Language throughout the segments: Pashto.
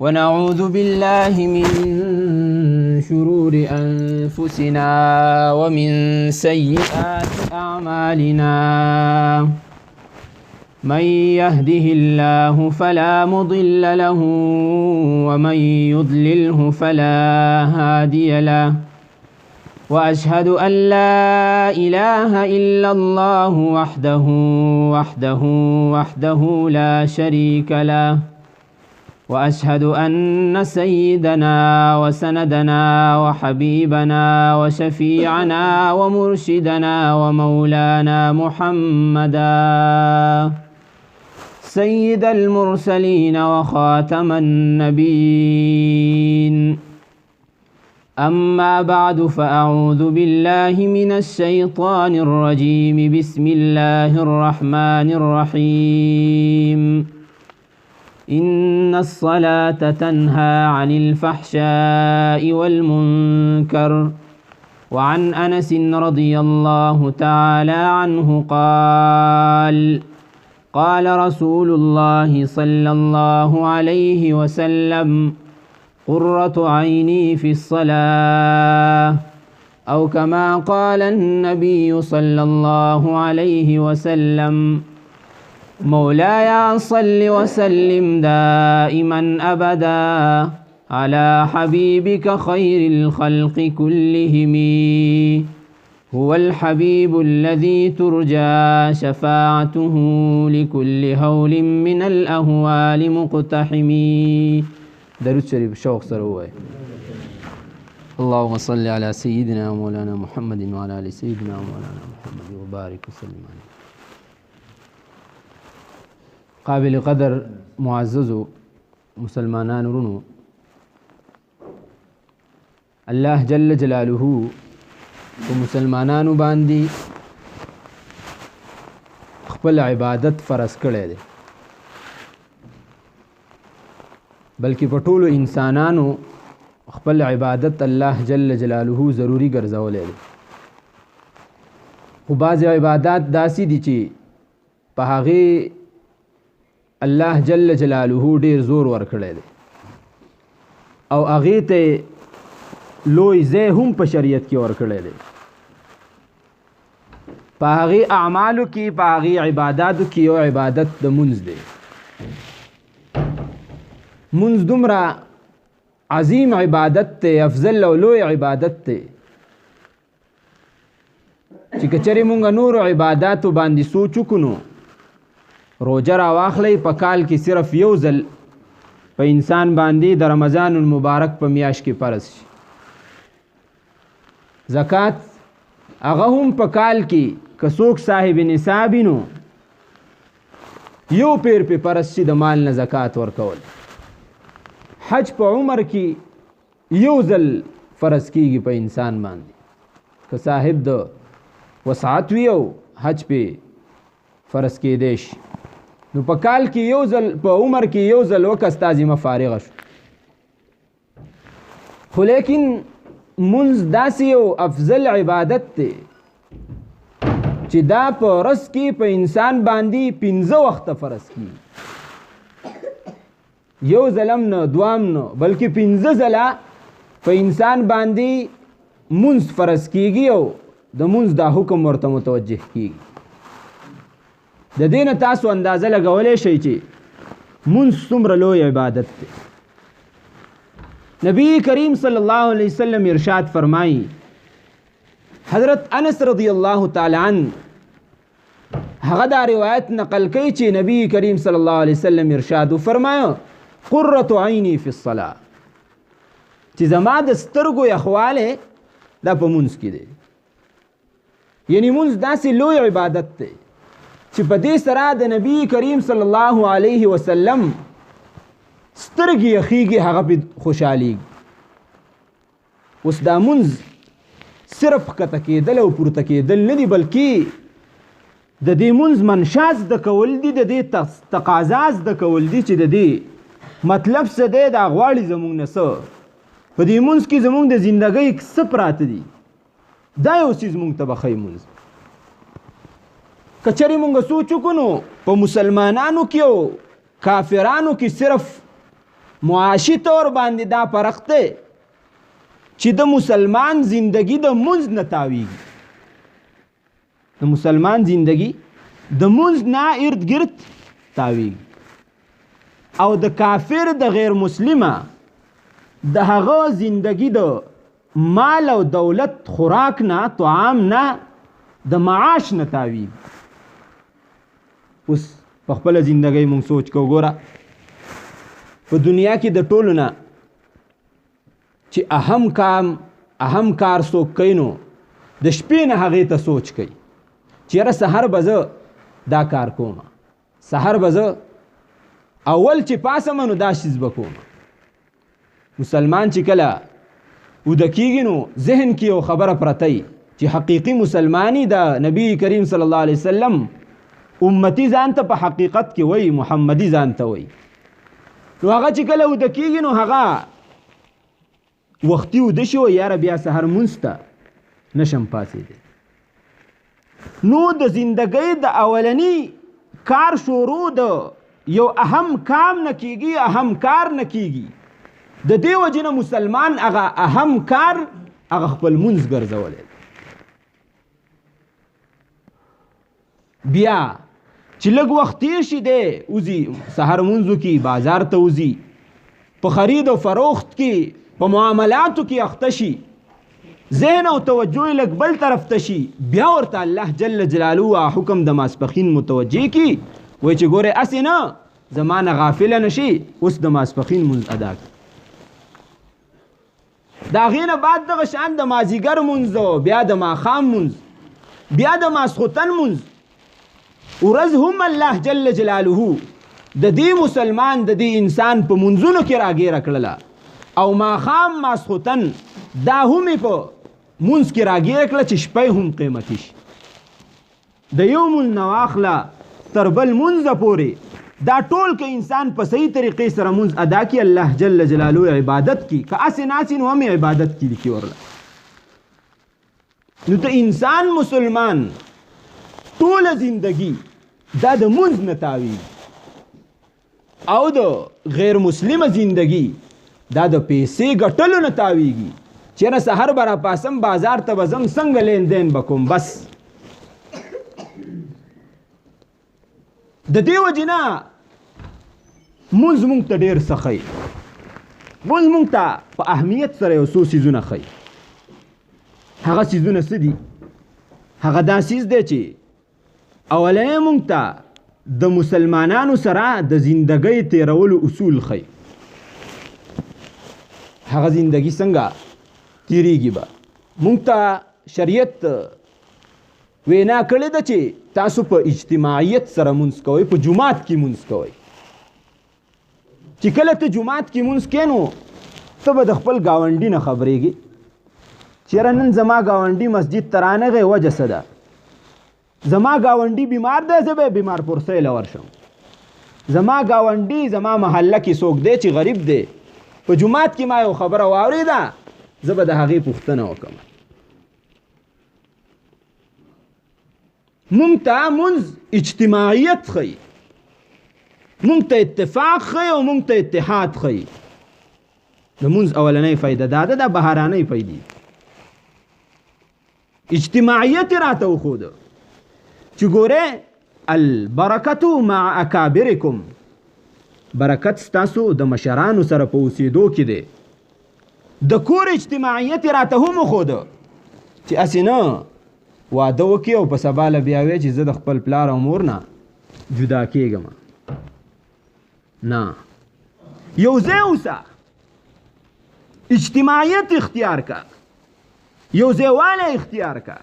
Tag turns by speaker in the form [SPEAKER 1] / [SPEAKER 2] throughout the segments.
[SPEAKER 1] ونعوذ بالله من شرور أنفسنا ومن سيئات أعمالنا من يهده الله فلا مضل له ومن يضلله فلا هادي له وأشهد أن لا إله إلا الله وحده لا شريك له وأشهد أن سيدنا وسندنا وحبيبنا وشفيعنا ومرشدنا ومولانا محمدا سيد المرسلين وخاتم النبيين أما بعد فأعوذ بالله من الشيطان الرجيم بسم الله الرحمن الرحيم إن الصلاة تنهى عن الفحشاء والمنكر وعن أنس رضي الله تعالى عنه قال رسول الله صلى الله عليه وسلم قرة عيني في الصلاة أو كما قال النبي صلى الله عليه وسلم مولاي صل وسلم دائما أبدا على حبيبك خير الخلق كلهم هو الحبيب الذي ترجى شفاعته لكل هول من الأهوال مقتحم. درود شریف شوق سره وای. اللهم صل على سيدنا مولانا محمد وعلى آل سيدنا مولانا محمد وبارك وسلم عليه. قابل قدر معزز مسلمانان ورونو، الله جل جلاله په مسلمانانو باندې خپل عبادت فرض کړی دی، بلکې په ټولو انسانانو خپل عبادت الله جل جلاله ضروری ګرځولی دی. خو بعضې عبادات داسې دي چې په هغې الله جل جلاله ډیر زور ورکړی دی او هغې ته لوی ځای هم په شریعت کې ورکړی دی. په هغې اعمالو کې، په هغې عباداتو کې یو عبادت د مونځ دی. مونځ دومره عظیم عبادت دی، افضل او لوی عبادت دی چې که چېرې مونږ نورو عباداتو باندې سوچ وکړو، روجه راواخلی په کال کې صرف یو ځل په انسان باندې د رمضان المبارک په میاشت کې فرض شي. زکات هغه هم په کال کې که څوک صاحب نصاب نو یو پیر په فرض شي د مال نه زکات ورکول. حج په عمر کې یو ځل فرض کیږي په انسان باندې که صاحب د وسعت وي او حج په فرض کېدی شي. نو په کال کې یو ځل، په عمر کې یو ځل وکس تا ذمه فارغه شو. خو لیکن منځ داسې یو افضل عبادت دی چې دا په ورځ کې په انسان باندې 15 وخته فرض کېږي. یو ځلم نه، دوام نه، بلکې 15 ځله په انسان باندې منځ فرض کېږي او د منځ دا حکم ورته متوجه کېږي. د دې نه تاسو اندازه لګولی شئ چې مونځ څومره لوی عبادت دی. نبی کریم صلی الله علیه وسلم ارشاد فرمایي، حضرت انس رضی الله تعالی عنه هغه دا روایت نقل کوي چې نبی کریم صلی الله علیه وسلم ارشاد فرمایو قرة عینی فی الصلاة، چې زما د سترګو یخوالی دا په مونځ کې دی. یعنی مونځ داسې لوی عبادت دی چې په دې سره د نبی کریم صلی الله علیه وسلم سترګې یخیږي، هغه په خوشحالیږي. اوس دا مونځ صرف ښکته کېدل او پورته کېدل نه دي، بلکې د دې مونځ منشا زده کول دي، د دې تقاضا زده کول دي چې د دې مطلب څه دی، دا غواړي زمونږ نه څه. په دې مونځ کې زمونږ د زندګۍ څه پراته دي، دا یو څیز مونږ ته به ښایي. مونځ که چېرې مونږ سوچ وکړو په مسلمانانو کې او کافرانو کې صرف معاشي طور باندې دا فرق دی چې د مسلمان زندگی د منځ نه تاویږي، د مسلمان زندگی د منځ نه ارد گرد تاویږي، او د کافر د غیر مسلمه د هغه زندگی د مال او دولت خوراک نه طعام نه د معاش نه تاویږي. اوس په خپل زندگی مونږ سوچ کو ګوره په دنیا کې د ټولو نه چې اهم کار څوک کوي نو د شپې نه هغې ته سوچ کوي چې یاره سحر به زه دا کار کوم، سحر به زه اول چې پاسم نو دا شیز به کوم. مسلمان چې کله وده کېږي نو ذهن کې یو خبره پرته وي چې حقیقي مسلمانی د نبی کریم صلی الله علیه وسلم امتی ځان ته په حقیقت کې وایي، محمدي ځان ته وایي. نو هغه چې کله وده کېږي نو هغه وختي وده شي یاره بیا سحر مونځ ته نشم پاڅېدی. نو د زندګۍ د اولنی کار شروع د یو اهم کام نه کېږي، اهم کار نه کېږي. د دې وجې نه مسلمان هغه اهم کار هغه خپل مونځ ګرځولی. بیا چې لږ وخت تیر شي دی وځي سحر مونځ وکړي، بازار ته وځي، په خرید و فروخت کې په معاملاتو کې اخته شي، ذهن او توجه یې لږ بل طرف ته شي، بیا ورته الله جل جلاله حکم د ماسپښین متوجه کي وایي چې ګورې هسې نه زما نه غافله نه شي، اوس د ماسپښین مونځ ادا کړي. د هغې نه بعد دغه شان د مازدیګر مونځ، بیا د ماښام مونځ، بیا د ماسخوتن مونځ. ورځ هم الله جل جلاله د دې مسلمان د دې انسان په منځونو کې راګیره کړله، او ماښام ماسخوتن دا هم په منځ کې راګیره کړله چې شپه هم قیمتي شي. د یو مونځ نه واخله تر بل مونځه پورې دا ټول که انسان په صحیح طریقې سره مونځ ادا کړي، الله جل جلاله عبادت کی که اسې ناسې نو هم عبادت کی لیکي ورله. نو ته انسان مسلمان ټوله زندگی دا د مونځ نه تاویږي، او د غیر مسلمه زندگی دا د پیسې ګټلو نه تاویږي چې نه سحر به راپاسم بازار ته به ځم څنګه لین دین به کوم. بس د دې وجې نه مونځ مونږ ته ډېر څه ښیي، مونځ مونږ ته په اهمیت سره یو څو څیزونه ښیي. هغه څیزونه څه دي؟ هغه دا څیز دی چې اولنی مونږ ته د مسلمانانو سره د زندګۍ تیرولو اصول ښیي. هغه زندگی څنګه تیریږي به مونږ ته شریعت وینا کړې ده چې تاسو په اجتماعیت سره مونځ کوئ، په جومات کې مونځ کوئ. چې کله ته جومات کې مونځ کوې نو ته به د خپل ګاونډي نه خبرېږي چې یاره نن زما ګاونډي مسجد ته رانغی، وجه څه ده؟ زما ګاونډي بیمار دی، زه به یې بیمار پرسۍ له ورشم. زما ګاونډي زما محله کې څوک دی چې غریب دی، په جومات کې ما یو خبره واورېده، زه به د هغې پوښتنه وکړم. مونږ ته مونځ اجتماعیت ښیي، مونږ ته اتفاق ښیي او مونږ ته اتحاد ښیي. د مونځ اولنۍ فایده دا ده، دا بهرانۍ فایدې. اجتماعیت یې راته وښوده چې ګورې البرکة مع اکابرکم، برکت ستاسو د مشرانو سره په اوسېدو کې دی. د کور اجتماعیت یې راته هم وښوده چې هسې نه واده وکړي او په سبا له بیا وایي چې زه د خپل پلار او مور نه جدا کېږم. نه، یو ځای اوسه، اجتماعیت اختیار کا، یو ځایوالی اختیار کا.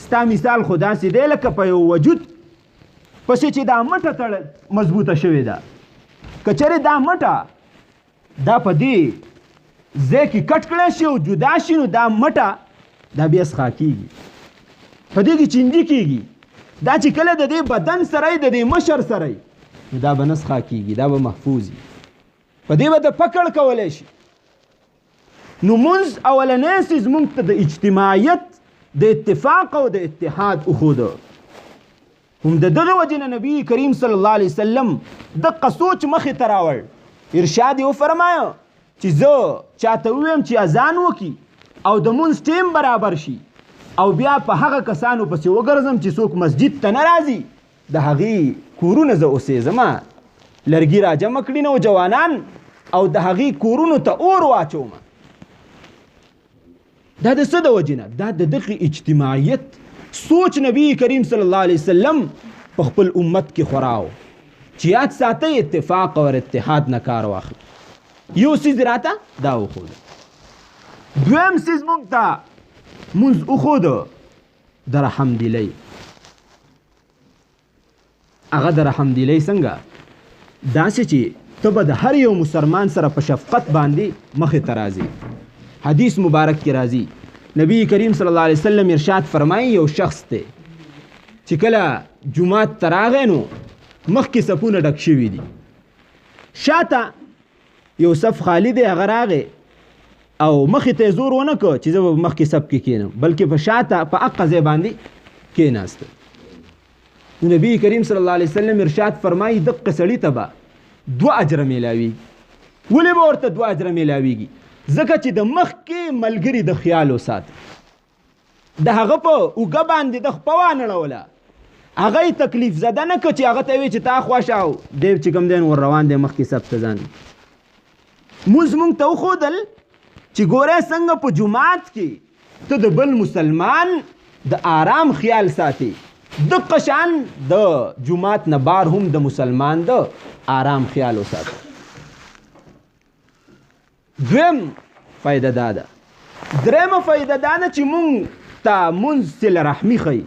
[SPEAKER 1] ستا مثال خو داسې دی لکه په یو وجود پسې چې دا مټه مضبوطه شوې ده. که چېرې دا مټه دا په دې ځای کې کټ کړی شي او جدا شي نو دا مټه دا بیا څښا کېږي، په دې کې چینجي کېږي. دا چې کله د دې بدن سره د دې مشر سره نو دا به نه څښا کېږي، دا به محفوظ وي، په دې به د پکړ کولی شي. نو مونځ اولنی څیز مونږ ته د اجتماعیت، د اتفاق او د اتحاد وښوده. هم د دغه وجې نه نبي کریم صلی الله علیه وسلم دقه سوچ مخې ته راوړ ارشاد یې وفرمایه چې زه چاته وویم چې اذان وکړي او د مونځ ټیم برابر شي او بیا په هغه کسانو پسې وګرځم چې څوک مسجد ته نه راځي د هغې کورونه زه اوسېږم لرګي را جمع کړي نو جوانان او د هغې کورونو ته اور واچوم. دا د څه د وجې نه؟ دا د دغې اجتماعیت سوچ نبی کریم صلی الله علیه وسلم په خپل امت کې خوراو چې یاد ساتئ اتفاق او اتحاد نه کار واخلي. یو څیز راته دا وښوده. دویم څیز مونږ ته مونځ وښوده د رحمدلۍ. هغه د رحمدلۍ څنګه؟ داسې چې ته به د هر یو مسلمان سره په شفقت باندې مخې ته راځي. حدیث مبارک کې راځي نبی کریم صلی الله علیه وسلم ارشاد فرمایي یو شخص دی چې کله جمعات ته راغی نو مخکې صفونه ډک شوي دي، شاته یو صف خالی دی، هغه راغی او مخې ته یې زور ونه کړ چې زه به مخکې صف کې کښېنم، بلکې په شاته په هغه ځای باندې کښېناسته. نبی کریم صلی الله علیه وسلم ارشاد فرمایي دغه سړي ته به 2 اجره میلاویږي. ولې به ورته 2 اجره میلاویږي؟ ځکه چې د مخکې ملګري د خیال وساته، د هغه په اوږه باندې د خپه وانړوله، هغه یې تکلیف زده نه کړ چې هغه ته وی چې تا خوښه او دی چې کوم دی ور روان دی مخکې صف ته ځان. مونځ مونږ ته وښودل چې ګوره څنګه په جومات کې ته د بل مسلمان د آرام خیال ساتي، دغه شان د جومات نه بار هم د مسلمان د آرام خیال وساته. دویم فایده دا ده. درېمه فایده دا ده چې مونږ ته مونځ صله رحمي ښیي.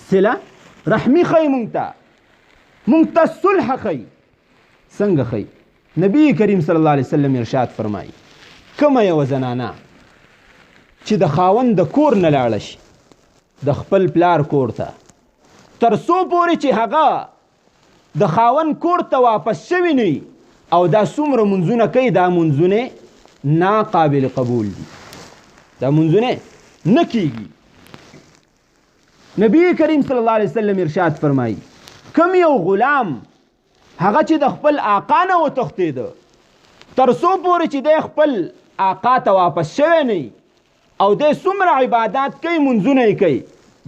[SPEAKER 1] صله رحمي ښیي مونږ ته صلح ښیي. څنګه ښیي؟ نبی کریم صلی الله علیه وسلم ارشاد فرمایي کومه یوه زنانه چې د خاوند د کور نه لاړه شي د خپل پلار کور ته تر څو پورې چې هغه د خاوند کور ته واپس شوي نه وي او دا څومره منځونه کوي، دا منځونه ناقابل قبول دي، دا منځونه نه کیږي. نبی کریم صلی الله علیه وسلم ارشاد فرمایي کم یو غلام هغه چې د خپل آقا نه وتښتېده تر څو پورې چې دی خپل آقا ته واپس شوی نه او دی څومره عبادات کوي، منځونه یې کوي،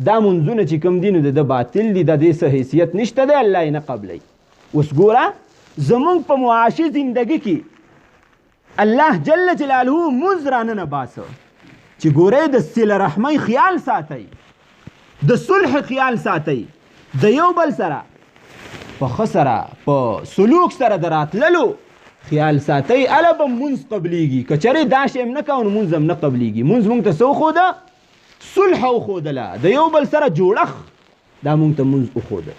[SPEAKER 1] دا منځونه چې کوم دي نو د باطل دي، د دې څه حیثیت نشته دی، الله یې نه قبلوي. اوس ګوره زمونږ په معاشي زندګي کې الله جل جلاله مونځ راننه باسه چې ګورئ د صله رحمۍ خیال ساتئ، د صلح خیال ساتئ، د یو بل سره په ښه سره په سلوک سره د راتللو خیال ساتئ، اله به مونځ قبلیږي. که چېرې دا شی هم نه کوو نو مونځ هم نه قبلیږي. مونځ مونږ ته څه وښوده؟ صلح وښودله، د یو بل سره جوړښت دا مونږ ته مونځ وښوده.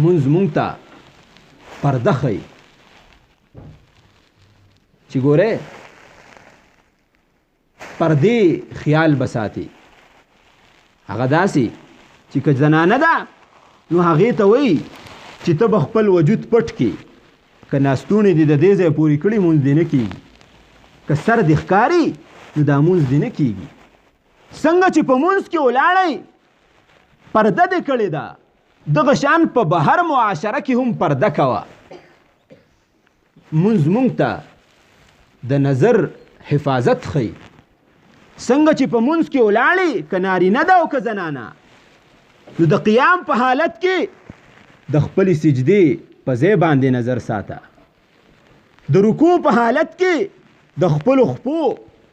[SPEAKER 1] مونځ مونږ ته پرده ښیي چې ګورئ پردې خیال به ساتي. هغه داسې چې که زنانه ده نو هغې ته وایي چې ته به خپل وجود پټ کړي، که ناستونې دې د دې ځای پورې کړي مونځ دې نه کېږي، که سر دې ښکاري نو دا مونځ دې نه کېږي. څنګه چې په مونځ کې ولاړئ پرده دې کړې ده، دغه شان په بهر معاشره کې هم پرده کوه. مونځ مونږ ته د نظر حفاظت ښیي. څنګه چې په مونځ کې ولاړې که نارینه ده او که زنانه نو د قیام په حالت کې د خپلې سجدې په ځای باندې نظر ساته، د رکوع په حالت کې د خپلو خپو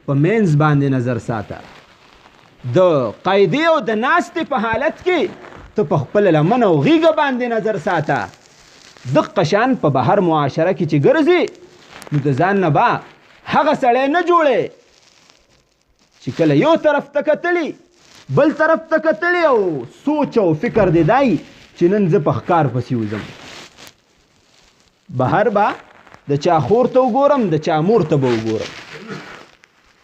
[SPEAKER 1] په منځ باندې نظر ساته، د قاعدې او د ناستې په حالت کې ته په خپل لمن او غیږه باندې نظر ساته. دغه شان په بهر معاشره کې چې ګرځي نو د ځان نه به هغه سړی نه جوړې چې کله یو طرف ته کتلي بل طرف ته کتلي او سوچ او فکر دی دای چې نن زه په ښکار پسې وځم. بهر به د چا خور ته وګورم، د چا مور ته به وګورم.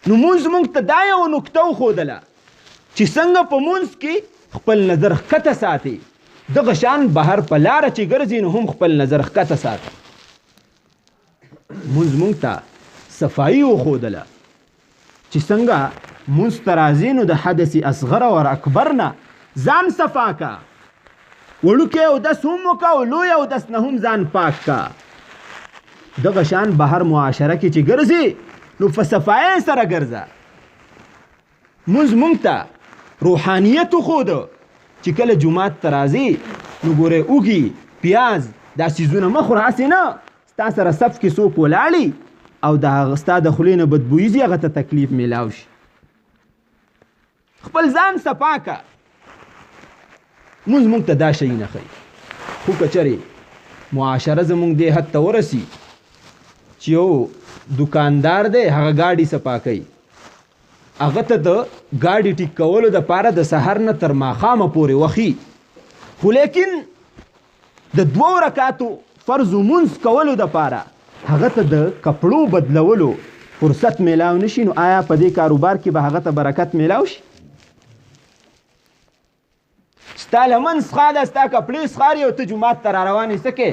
[SPEAKER 1] نو مونځ مونږ ته دا یو نکته وښودله چې څنګه په مونځ کې خپل نظر ښکته ساتي، دغه شان بهر په لاره چې ګرځي نو هم خپل نظر ښکته ساتي. مونځ مونږ ته صفایي وښودله چې څنګه مونځ ته راځي نو د حدث اصغر او اکبر نه ځان صفا کا. وړوکی اودس هم وکړه او لوی اودس نه هم ځان پاک کا. دغه شان بهر معاشره کې چې ګرځي نو په صفایۍ سره ګرځه. مونځ مونږ ته روحانیت وښوده چې کله جومات ته راځي نو ګورې اوږي پیاز دا څیزونه مه خوره، هسې نه ستا سره صف کې څوک ولاړي او د هغه ستا د خولې نه بدبویي ځي هغه ته تکلیف میلاو شي. خپل ځان صفا که. مونځ مونږ ته دا شی نه ښیي. خو که چرې معاشره زمونږ دې حد ته ورسي چې یو دکاندار دی هغه ګاډي صفا کوي، هغه ته د ګاډي ټیک کولو دپاره د سحر نه تر ماښامه پورې وخي، خو لیکن د 2 رکعاتو فرض مونځ کولو دپاره هغه ته د کپړو بدلولو فرصت میلاو نشي، نو آیا په دې کاروبار کې به هغه ته برکت میلاو شي؟ ستا لمن څښا ده، ستا کپړې څښاري او ته جومات ته را روان یې څه کې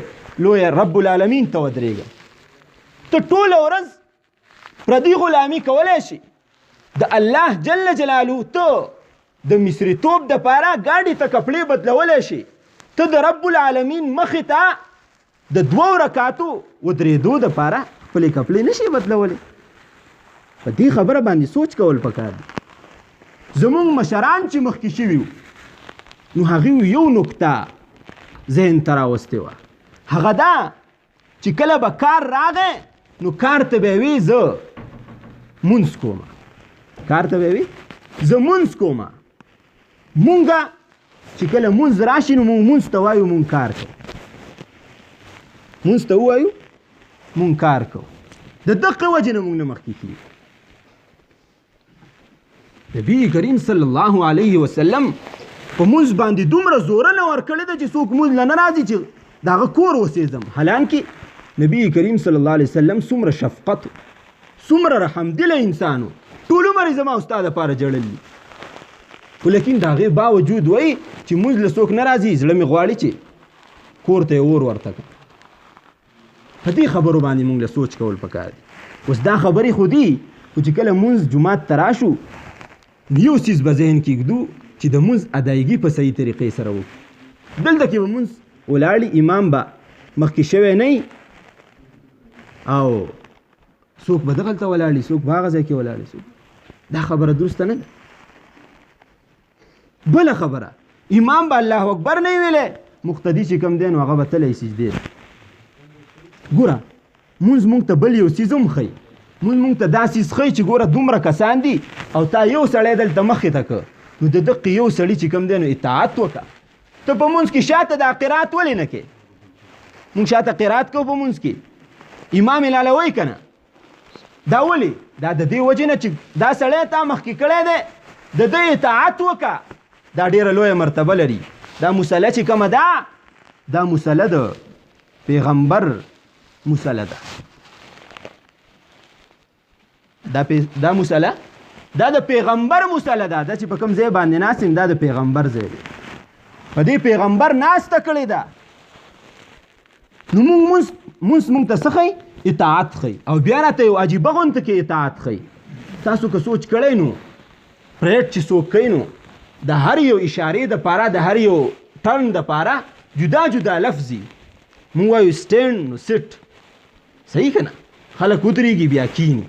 [SPEAKER 1] لویه رب العالمین ته ودرېږه. ته ټوله ورځ پردي غلامي کولی شي، د الله جل جلاله ته د مصریتوب دپاره ګاډي ته کپړې بدلولی شي، ته د رب العالمین مخې ته د 2 رکعاتو ودرېدو دپاره خپلې کپړې نشي بدلولی. په دې خبره باندې سوچ کول پکار دی. زمونږ مشران چې مخکې شوي وو نو هغوی یو نکته ذهن ته راوستې وه، هغه دا چې کله به کار راغی نو کار ته به وي زه مونځ کومه، کار ته به وي زه مونځ کومه. مونږه چې کله مونځ راشي نو مونږ مونځ ته وایو مونږ کار کوو، مونځ ته ووایو مونږ کار کوو. د دغه وجې نه مونږ نه مخکې کېږو. نبي کریم صلی الله علیه وسلم په مونځ باندې دومره زورنه ورکړې ده چې څوک مونځ له نه راځي چې د هغه کور وسېځم. حالانکې نبي کریم صلی الله علیه وسلم څومره شفقت څومره رحمدله انسان و، ټول عمر یې زما او ستا دپاره جړل دي، خو لیکن د هغې باوجود وایي چې مونځ له څوک نه راځي زړه مې غواړي چې کور ته یې اور ورته کړم. په دې خبرو باندې مونږ له سوچ کول پکار دي. اوس دا خبرې خو دي، خو چې کله مونځ جومات ته راشو یو څیز به ذهن کې ږدو چې د مونځ ادایګي په صحیح طریقې سره وکړو. دلته کې به مونځ ولاړي، امام به مخکې شوی نه او څوک به دغلته ولاړي، څوک به هغه ځای کې ولاړي. دا خبره درسته نه ده. بله خبره، امام به الله اکبر نه ویلی، مقتدي چې کوم دی نو هغه به تلی سجدې. ګوره مونځ مونږ ته بل یو څیز هم ښیي. مونږ ته دا څیز ښیي چې ګوره دومره کسان دي او تا یو سړی دلته مخې ته که نو د دقې یو سړي چې کوم دی نو اطاعت وکړه. ته په مونځ کې شاته دا قرات ولې نه کې؟ مونږ شاته قرات کوو په مونځ کې، امام یې لالوی که نه؟ دا ولې؟ دا د دې وجې نه چې دا سړی تا مخکې کړی دی، د ده اطاعت وکړه. دا ډېره لویه مرتبه لري. دا مسله چې کومه ده دا مسله د پیغمبر مسله ده. دا مسله دا د پیغمبر مسله ده. دا چې په کوم ځای باندې ناست یم دا د پیغمبر ځای دی. په دې پیغمبر ناسته کړې ده. نو مونځ مونږ ته څه ښیي؟ اطاعت ښیي. او بیا راته یو عجیبه غونته کې اطاعت ښیي. تاسو که سوچ کړی نو پریډ چې څوک کوي نو د هر یو اشارې دپاره د هر یو ټرن دپاره جدا جدا لفظي. مونږ وایو سټینډ نو سټ، صحیح که نه؟ خلک ودرېږي بیا کیني،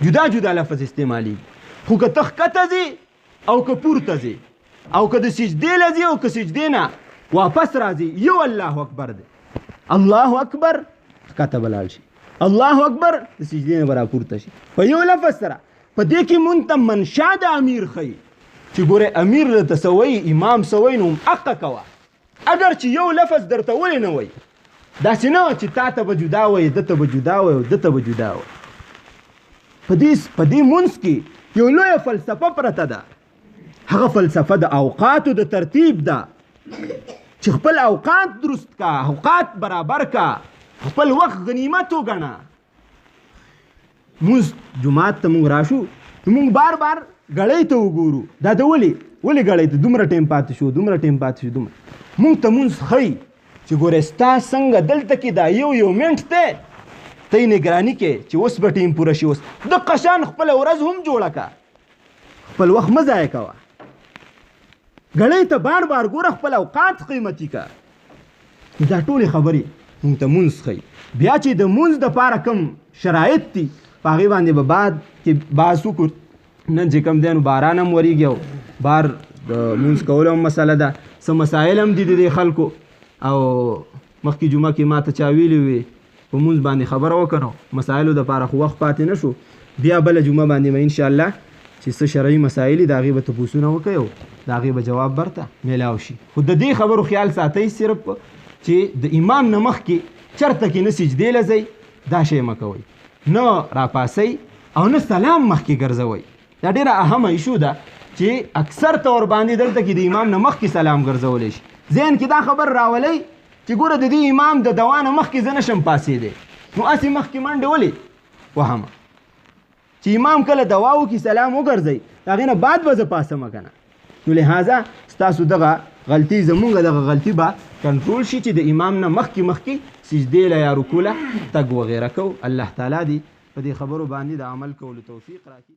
[SPEAKER 1] جدا جدا لفظ استعمالیږي. خو که ته ښکته ځې او که پورته ځې او که د سجدې له ځې او که سجدې نه واپس راځي یو الله اکبر دی. الله اکبر ښکته به لاړ شي، الله اکبر د سجدې نه به راپورته شي په یو لفظ سره. په دې کې مونږ ته منشا د امیر ښیي چې ګورې امیر درته څه وایي، امام څه وایي نو حقه کوه. اگر چې یو لفظ درته ولې نه وایي، داسې نه چې تا ته به جدا وایي، ده ته به جدا وایي او ده ته به جدا وایي. په دې مونځ کې یو لویه فلسفه پرته ده. هغه فلسفه د اوقاتو د ترتیب ده چې خپل اوقات درست کا، اوقات برابر کا، خپل وخت غنیمت وګڼه. مونځ جومات ته مونږ راشو مونږ بار بار ګړۍ ته وګورو. دا د ولې ګړۍ ته دومره ټایم پاتې شو، دومره ټایم پاتې شو. مونږ ته مونځ ښیي چې ګوره ستا څنګه دلته کې دا یو منټ دی، ته یې نګراني کې چې اوس به ټیم پوره شي. اوس دقه شان خپله ورځ هم جوړه که، خپل وخت مه ضایع کوه. ګړۍ ته بار بار ګوره، خپل اوقات قیمتي که. دا ټولې خبرې موږ ته مونځ ښیي. بیا چې د مونځ دپاره کوم شرایط دي په هغې باندې به بعد کې بحث وکړو. نن چې کوم دی نو باران هم ورېږي او بار د مونځ کولو هم مسله ده. څه مسایل هم دي د دې خلکو او مخکې جمعه کې ما ته چا ویلي وي په مونځ باندې خبره وکړو مسایلو دپاره خو وخت پاتې نه شو. بیا بله جمعه باندې به انشاءالله چې څه شرعي مسایل دي د هغې به تپوسونه وکړئ او د هغې به جواب برته میلاو شي. خو د دې خبرو خیال ساتئ صرف چې د امام نه مخکې چرته کې نه سجدې لځئ دا شی مه کوئ، نه راپاسئ او نه سلام مخکې ګرځوئ. دا ډېره اهمه ایشو ده چې اکثر طور باندې دلته کې د امام نه مخکې سلام ګرځولی شي. ذهن کې دا خبر راولئ چې ګوره د دې امام د دوا نه مخکې زه نشم پاسېدی، نو هسې مخکې منډې ولې وهمه چې امام کله دوا وکړي سلام وګرځئ د هغې نه بعد به زه پاسمه که نه. نو لهذا ستاسو دغه غلطي زمونږ دغه غلطي به کنټرول شي چې د امام نه مخکې سجدې له یا رکوع له تګ وغیره کوو. الله تعالی دې په دې خبرو باندې د عمل کولو توفیق راکړي.